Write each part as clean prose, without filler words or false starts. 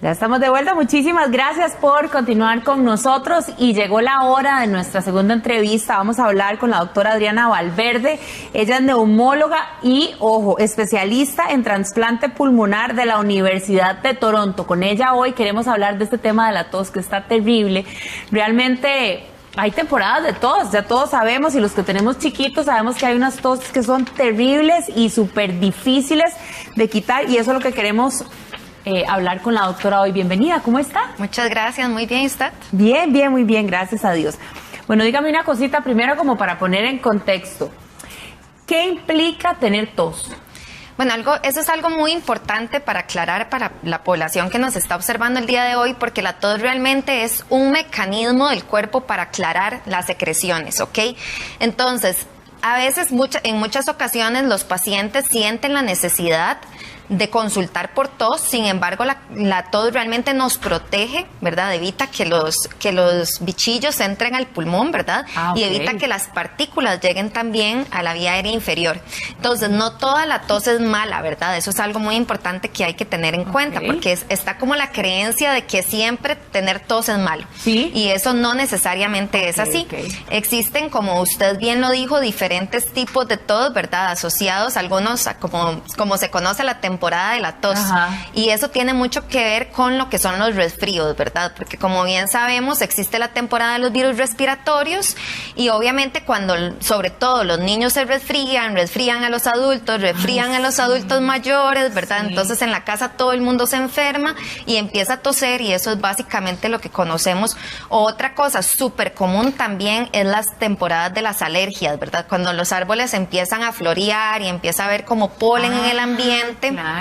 Ya estamos de vuelta, muchísimas gracias por continuar con nosotros y llegó la hora de nuestra segunda entrevista. Vamos a hablar con la doctora Adriana Valverde. Ella es neumóloga y, ojo, especialista en trasplante pulmonar de la Universidad de Toronto. Con ella hoy queremos hablar de este tema de la tos que está terrible. Realmente hay temporadas de tos, ya todos sabemos, y los que tenemos chiquitos sabemos que hay unas tos que son terribles y súper difíciles de quitar, y eso es lo que queremos hablar con la doctora hoy. Bienvenida, ¿cómo está? Muchas gracias, muy bien, ¿usted? Bien, bien, muy bien, gracias a Dios. Bueno, dígame una cosita primero como para poner en contexto. ¿Qué implica tener tos? Bueno, eso es algo muy importante para aclarar para la población que nos está observando el día de hoy, porque la tos realmente es un mecanismo del cuerpo para aclarar las secreciones, ¿ok? Entonces, a veces, en muchas ocasiones, los pacientes sienten la necesidad de consultar por tos. Sin embargo, la tos realmente nos protege, ¿verdad? Evita que los bichillos entren al pulmón, ¿verdad? Y evita que las partículas lleguen también a la vía aérea inferior. Entonces, no toda la tos es mala, ¿verdad? Eso es algo muy importante que hay que tener en cuenta, porque está como la creencia de que siempre tener tos es malo. ¿Sí? Y eso no necesariamente es así. Existen, como usted bien lo dijo, diferentes tipos de tos, ¿verdad? Asociados, algunos, como se conoce la temporada de la tos. Y eso tiene mucho que ver con lo que son los resfríos, ¿verdad? Porque como bien sabemos, existe la temporada de los virus respiratorios, y obviamente cuando, sobre todo, los niños se resfrían a los adultos, resfrían a los adultos mayores, ¿verdad? Sí. Entonces en la casa todo el mundo se enferma y empieza a toser, y eso es básicamente lo que conocemos. Otra cosa súper común también es las temporadas de las alergias, ¿verdad? Cuando los árboles empiezan a florear y empieza a haber como polen en el ambiente. Claro.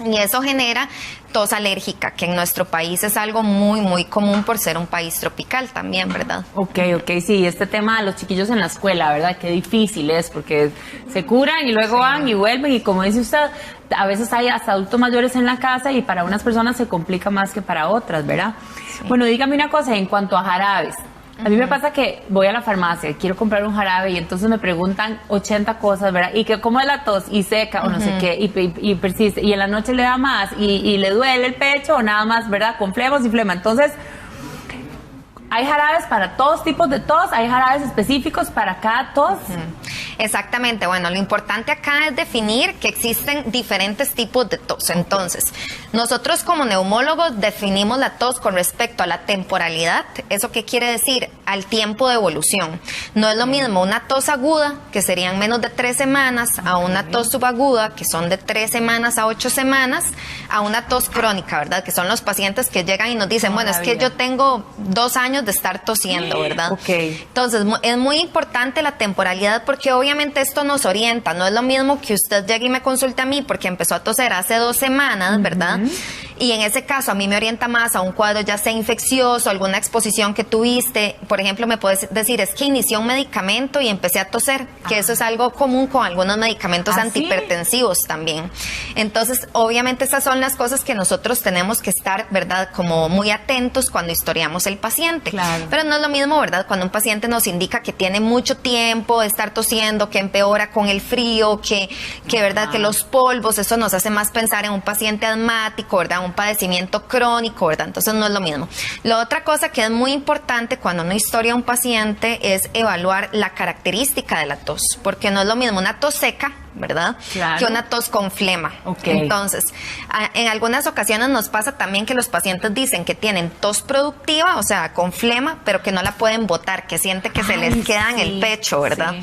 Y eso genera tos alérgica, que en nuestro país es algo muy, muy común por ser un país tropical también, ¿verdad? Ok, sí, este tema de los chiquillos en la escuela, ¿verdad? Qué difícil es, porque se curan y luego van y vuelven, y como dice usted, a veces hay hasta adultos mayores en la casa y para unas personas se complica más que para otras, ¿verdad? Sí. Bueno, dígame una cosa en cuanto a jarabes. A mí me pasa que voy a la farmacia, quiero comprar un jarabe y entonces me preguntan 80 cosas, ¿verdad? Y que cómo es la tos, y seca o no sé qué, y persiste, y en la noche le da más, y le duele el pecho o nada más, ¿verdad? Con flemos y flema. Entonces, hay jarabes para todos tipos de tos, hay jarabes específicos para cada tos. Exactamente, bueno, lo importante acá es definir que existen diferentes tipos de tos. Entonces, nosotros como neumólogos definimos la tos con respecto a la temporalidad. ¿Eso qué quiere decir? Al tiempo de evolución. No es lo mismo una tos aguda, que serían menos de 3 semanas, a una tos subaguda, que son de 3 semanas a 8 semanas, a una tos crónica, ¿verdad? Que son los pacientes que llegan y nos dicen, bueno, es que yo tengo 2 años de estar tosiendo, ¿verdad? Entonces, es muy importante la temporalidad, porque obviamente esto nos orienta. No es lo mismo que usted llegue y me consulte a mí porque empezó a toser hace 2 semanas, ¿verdad? Y en ese caso a mí me orienta más a un cuadro ya sea infeccioso, alguna exposición que tuviste. Por ejemplo, me puedes decir, es que inicié un medicamento y empecé a toser, que eso es algo común con algunos medicamentos antihipertensivos también. Entonces, obviamente esas son las cosas que nosotros tenemos que estar, ¿verdad? Como muy atentos cuando historiamos el paciente. Claro. Pero no es lo mismo, ¿verdad? Cuando un paciente nos indica que tiene mucho tiempo de estar tosiendo, que empeora con el frío, que ¿verdad? Que los polvos, eso nos hace más pensar en un paciente asmático, ¿verdad? Un padecimiento crónico, ¿verdad? Entonces no es lo mismo. La otra cosa que es muy importante cuando uno historia a un paciente es evaluar la característica de la tos, porque no es lo mismo una tos seca, ¿verdad? Claro. Que una tos con flema. Entonces, en algunas ocasiones nos pasa también que los pacientes dicen que tienen tos productiva, o sea, con flema, pero que no la pueden botar, que siente que se les queda en el pecho, ¿verdad?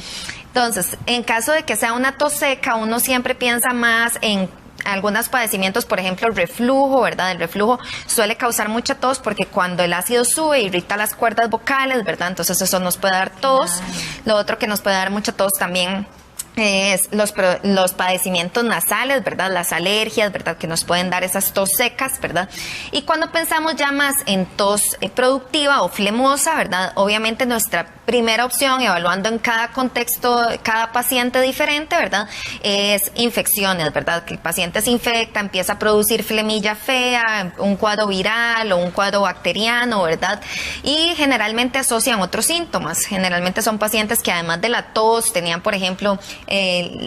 Entonces, en caso de que sea una tos seca, uno siempre piensa más en algunos padecimientos, por ejemplo, el reflujo, ¿verdad? El reflujo suele causar mucha tos porque cuando el ácido sube irrita las cuerdas vocales, ¿verdad? Entonces eso nos puede dar tos. Lo otro que nos puede dar mucha tos también es los padecimientos nasales, ¿verdad? Las alergias, ¿verdad? Que nos pueden dar esas tos secas, ¿verdad? Y cuando pensamos ya más en tos productiva o flemosa, ¿verdad? Obviamente nuestra primera opción, evaluando en cada contexto, cada paciente diferente, ¿verdad? Es infecciones, ¿verdad? Que el paciente se infecta, empieza a producir flemilla fea, un cuadro viral o un cuadro bacteriano, ¿verdad? Y generalmente asocian otros síntomas. Generalmente son pacientes que además de la tos tenían, por ejemplo,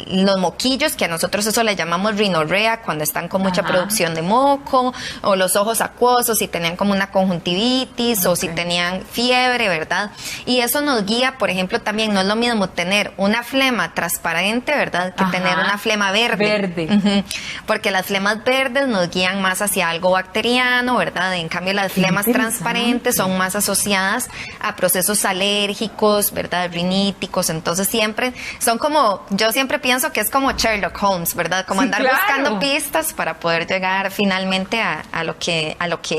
los moquillos, que a nosotros eso le llamamos rinorrea, cuando están con mucha producción de moco, o los ojos acuosos, si tenían como una conjuntivitis, o si tenían fiebre, ¿verdad? Y eso nos guía, por ejemplo, también no es lo mismo tener una flema transparente, ¿verdad? Que tener una flema verde. Porque las flemas verdes nos guían más hacia algo bacteriano, ¿verdad? En cambio, las flemas transparentes son más asociadas a procesos alérgicos, ¿verdad? Riníticos. Entonces siempre son como, yo siempre pienso que es como Sherlock Holmes, ¿verdad? Como andar buscando pistas para poder llegar finalmente a lo que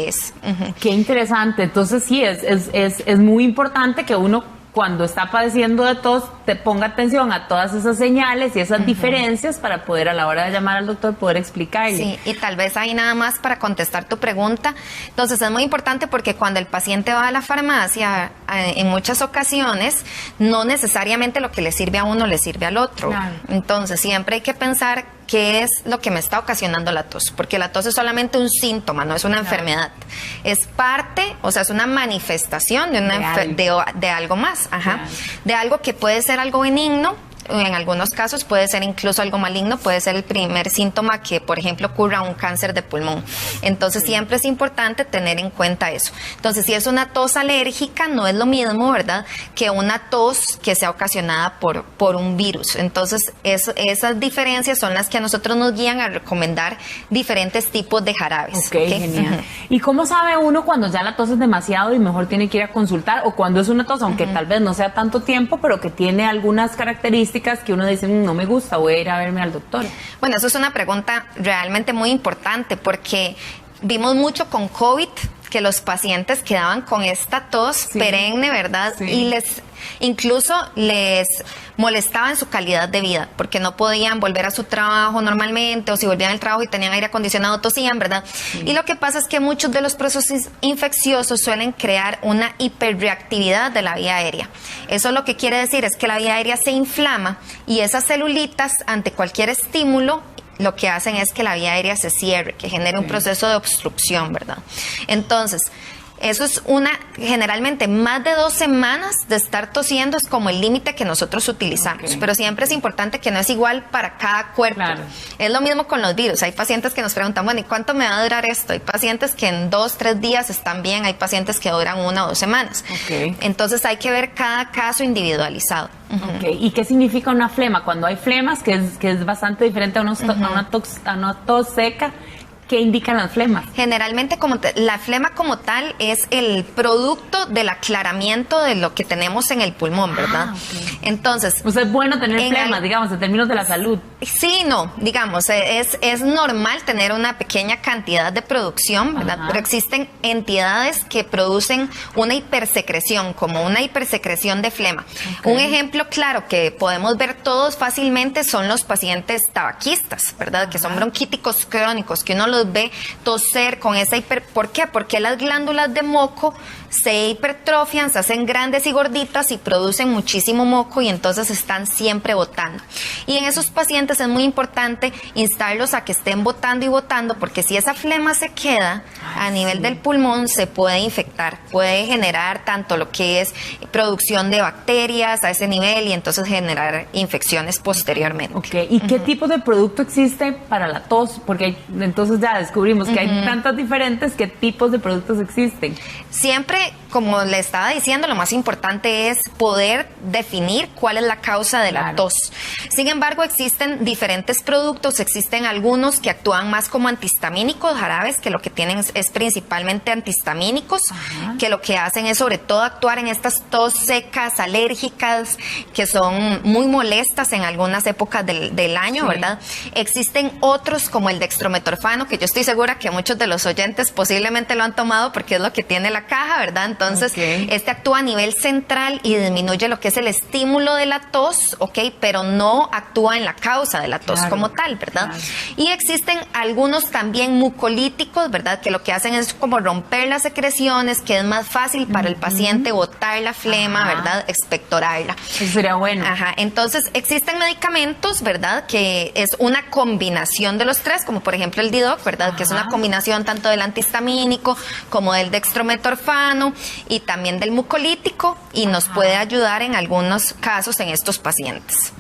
es. Qué interesante. Entonces sí, es muy importante que uno, cuando está padeciendo de tos, te ponga atención a todas esas señales y esas diferencias para poder, a la hora de llamar al doctor, poder explicarle. Sí, y tal vez ahí nada más para contestar tu pregunta. Entonces es muy importante porque cuando el paciente va a la farmacia, en muchas ocasiones, no necesariamente lo que le sirve a uno le sirve al otro. Claro. Entonces siempre hay que pensar qué es lo que me está ocasionando la tos, porque la tos es solamente un síntoma, no es una enfermedad. Es parte, o sea, es una manifestación de algo más, de algo que puede ser algo benigno, en algunos casos puede ser incluso algo maligno, puede ser el primer síntoma que, por ejemplo, ocurra un cáncer de pulmón. Entonces, siempre es importante tener en cuenta eso. Entonces, si es una tos alérgica, no es lo mismo, ¿verdad?, que una tos que sea ocasionada por un virus. Entonces, esas diferencias son las que a nosotros nos guían a recomendar diferentes tipos de jarabes. Ok, genial. ¿Y cómo sabe uno cuando ya la tos es demasiado y mejor tiene que ir a consultar? O cuando es una tos, aunque tal vez no sea tanto tiempo, pero que tiene algunas características que uno dice, no me gusta, voy a ir a verme al doctor. Bueno, eso es una pregunta realmente muy importante porque vimos mucho con COVID que los pacientes quedaban con esta tos perenne, ¿verdad? Y incluso les molestaba en su calidad de vida, porque no podían volver a su trabajo normalmente, o si volvían al trabajo y tenían aire acondicionado, tosían, ¿verdad? Y lo que pasa es que muchos de los procesos infecciosos suelen crear una hiperreactividad de la vía aérea. Eso lo que quiere decir es que la vía aérea se inflama y esas celulitas, ante cualquier estímulo, lo que hacen es que la vía aérea se cierre, que genere un proceso de obstrucción, ¿verdad? Entonces, eso es generalmente más de 2 semanas de estar tosiendo es como el límite que nosotros utilizamos, pero siempre es importante que no es igual para cada cuerpo. Claro. Es lo mismo con los virus. Hay pacientes que nos preguntan, bueno, ¿y cuánto me va a durar esto? Hay pacientes que en 2-3 días están bien, hay pacientes que duran 1 o 2 semanas. Entonces hay que ver cada caso individualizado. ¿Y qué significa una flema? Cuando hay flemas, que es bastante diferente a una tos seca, ¿qué indican las flemas? Generalmente la flema como tal es el producto del aclaramiento de lo que tenemos en el pulmón, ¿verdad? Entonces, pues es bueno tener flemas, digamos, en términos de la salud. Sí, no, digamos, es normal tener una pequeña cantidad de producción, ¿verdad? Pero existen entidades que producen una hipersecreción, como una hipersecreción de flema. Un ejemplo claro que podemos ver todos fácilmente son los pacientes tabaquistas, ¿verdad? Que son bronquíticos crónicos, que uno los ve toser con esa ¿por qué? Porque las glándulas de moco se hipertrofian, se hacen grandes y gorditas y producen muchísimo moco y entonces están siempre botando. Y en esos pacientes es muy importante instarlos a que estén botando y botando, porque si esa flema se queda a nivel del pulmón se puede infectar, puede generar tanto lo que es producción de bacterias a ese nivel y entonces generar infecciones posteriormente. ¿Y qué tipo de producto existe para la tos? Porque entonces ya descubrimos que hay tantas diferentes, ¿qué tipos de productos existen? Siempre, como le estaba diciendo, lo más importante es poder definir cuál es la causa de la tos. Sin embargo, existen diferentes productos, existen algunos que actúan más como antihistamínicos, jarabes, que lo que tienen es principalmente antihistamínicos, que lo que hacen es sobre todo actuar en estas tos secas, alérgicas, que son muy molestas en algunas épocas del año, ¿verdad? Existen otros como el dextrometorfano, que yo estoy segura que muchos de los oyentes posiblemente lo han tomado porque es lo que tiene la caja, ¿verdad? ¿verdad? Entonces, este actúa a nivel central y disminuye lo que es el estímulo de la tos, pero no actúa en la causa de la tos como tal, ¿verdad? Y existen algunos también mucolíticos, ¿verdad? Que lo que hacen es como romper las secreciones, que es más fácil para el paciente botar la flema, ¿verdad? Expectorarla. Eso sería bueno. Entonces, existen medicamentos, ¿verdad? Que es una combinación de los tres, como por ejemplo el Didoc, ¿verdad? Que es una combinación tanto del antihistamínico como del dextrometorfano y también del mucolítico, y nos puede ayudar en algunos casos en estos pacientes.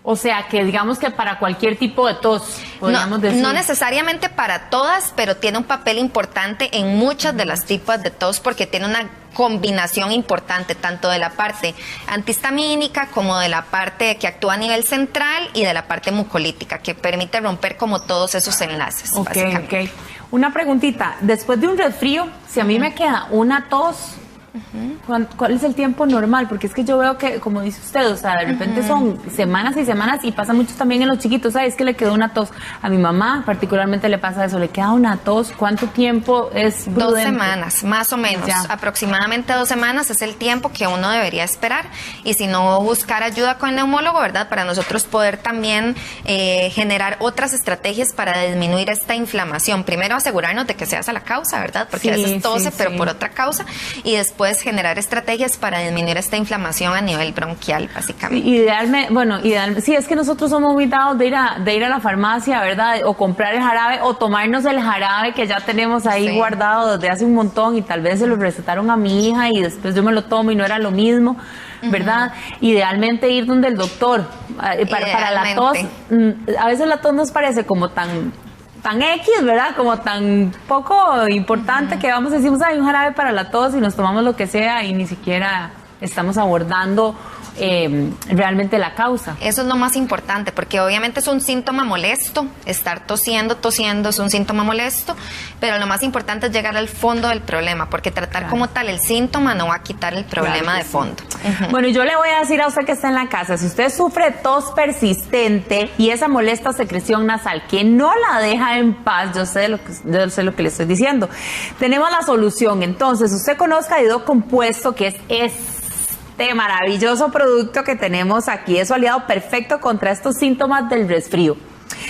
O sea, que digamos que para cualquier tipo de tos, podríamos decir. No necesariamente para todas, pero tiene un papel importante en muchas de las tipos de tos porque tiene una combinación importante tanto de la parte antihistamínica como de la parte que actúa a nivel central y de la parte mucolítica, que permite romper como todos esos enlaces. Ok. Una preguntita, después de un resfrío, si a mí me queda una tos, ¿cuál es el tiempo normal? Porque es que yo veo que, como dice usted, o sea, de repente son semanas y semanas, y pasa mucho también en los chiquitos, ¿sabes? Que le quedó una tos. A mi mamá particularmente le pasa eso, le queda una tos. ¿Cuánto tiempo es prudente? 2 semanas, más o menos. Aproximadamente 2 semanas es el tiempo que uno debería esperar. Y si no, buscar ayuda con el neumólogo, ¿verdad? Para nosotros poder también generar otras estrategias para disminuir esta inflamación. Primero asegurarnos de que se hace la causa, ¿verdad? Porque a veces tose, pero por otra causa. Y después generar estrategias para disminuir esta inflamación a nivel bronquial, básicamente. Idealmente, sí, es que nosotros somos muy dados de ir a la farmacia, ¿verdad? O comprar el jarabe, o tomarnos el jarabe que ya tenemos ahí guardado desde hace un montón, y tal vez se lo recetaron a mi hija y después yo me lo tomo y no era lo mismo, ¿verdad? Idealmente ir donde el doctor, para la tos. A veces la tos nos parece como tan X, ¿verdad? Como tan poco importante que vamos, decimos, hay un jarabe para la tos y nos tomamos lo que sea y ni siquiera estamos abordando realmente la causa. Eso es lo más importante, porque obviamente es un síntoma molesto, estar tosiendo es un síntoma molesto, pero lo más importante es llegar al fondo del problema, porque tratar como tal el síntoma no va a quitar el problema de fondo. Bueno, yo le voy a decir a usted que está en la casa, si usted sufre tos persistente y esa molesta secreción nasal que no la deja en paz, yo sé lo que le estoy diciendo, tenemos la solución. Entonces, usted conozca Didoc Compuesto, que es maravilloso producto que tenemos aquí, es su aliado perfecto contra estos síntomas del resfrío.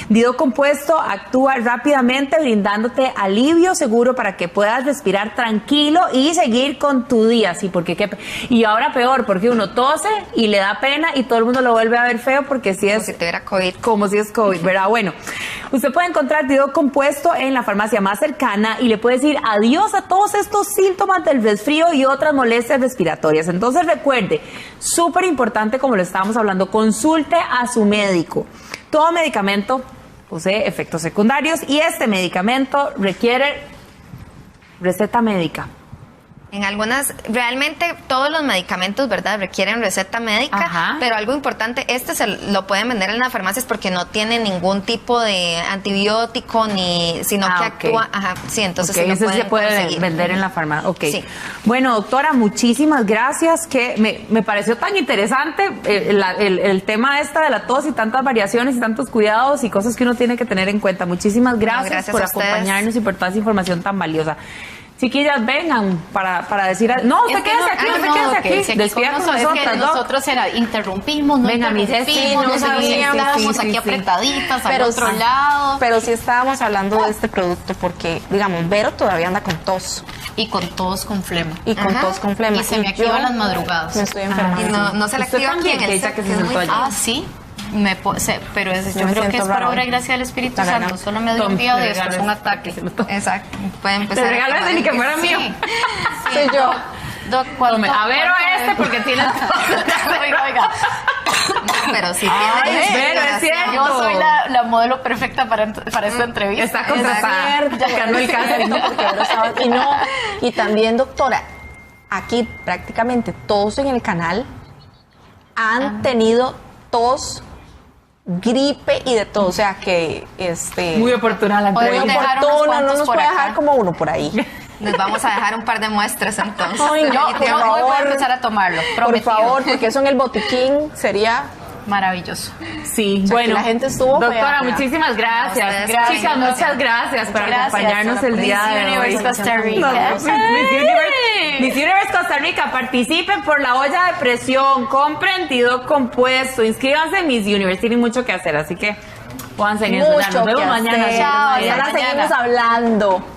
Didoc Compuesto actúa rápidamente brindándote alivio seguro para que puedas respirar tranquilo y seguir con tu día. Sí, y ahora peor, porque uno tose y le da pena y todo el mundo lo vuelve a ver feo porque si es como si tuviera COVID. Como si es COVID, ¿verdad? Bueno, usted puede encontrar Didoc Compuesto en la farmacia más cercana y le puede decir adiós a todos estos síntomas del resfrío y otras molestias respiratorias. Entonces recuerde, súper importante, como lo estábamos hablando, consulte a su médico. Todo medicamento posee efectos secundarios y este medicamento requiere receta médica. Realmente todos los medicamentos, ¿verdad?, requieren receta médica, pero algo importante, lo pueden vender en las farmacias porque no tiene ningún tipo de antibiótico sino que actúa, entonces se puede vender en la farmacia. Sí. Bueno, doctora, muchísimas gracias, que me pareció tan interesante el tema de la tos y tantas variaciones y tantos cuidados y cosas que uno tiene que tener en cuenta. Muchísimas gracias por acompañarnos y por toda esa información tan valiosa. Chiquillas, vengan para decir... No, usted quédese aquí, Despierta con nosotras. Nosotros interrumpimos, no estábamos aquí apretaditas al otro lado. Pero sí estábamos hablando de este producto porque, digamos, Vero todavía anda con tos. Y con tos con flema. Y se me activa las madrugadas. Me estoy enfermando. No se le activa aquí en el set. Sí. Pero yo creo que es por obra y gracia del Espíritu Santo. Solo me dio un día de después un ataque. Exacto. Puede empezar. Te regalas de ni que fuera mío. Soy yo. A ver, porque tiene Oiga. Pero sí tiene. Pero es cierto. Yo soy la modelo perfecta para esta entrevista. Está contratada. Ganó el caso. Y también, doctora, aquí prácticamente todos en el canal han tenido tos, gripe y de todo, o sea que muy oportuna la entrevista. Muy oportuna, no nos puede dejar como uno por ahí. Les vamos a dejar un par de muestras entonces. Yo voy a empezar a tomarlo, prometido. Por favor, porque eso en el botiquín sería Maravilloso. Sí, O sea, bueno, que la gente estuvo doctora, fea. muchísimas gracias. Chicas, muchas gracias por acompañarnos el día de hoy. Miss Universe Costa Rica. Miss Universe Costa Rica, participen por la olla de presión, compren Tidoc compuesto, inscríbanse en Miss Universe, tienen mucho que hacer, así que pónganse en eso. Ya, nos vemos mañana. Chao, ya la seguimos hablando.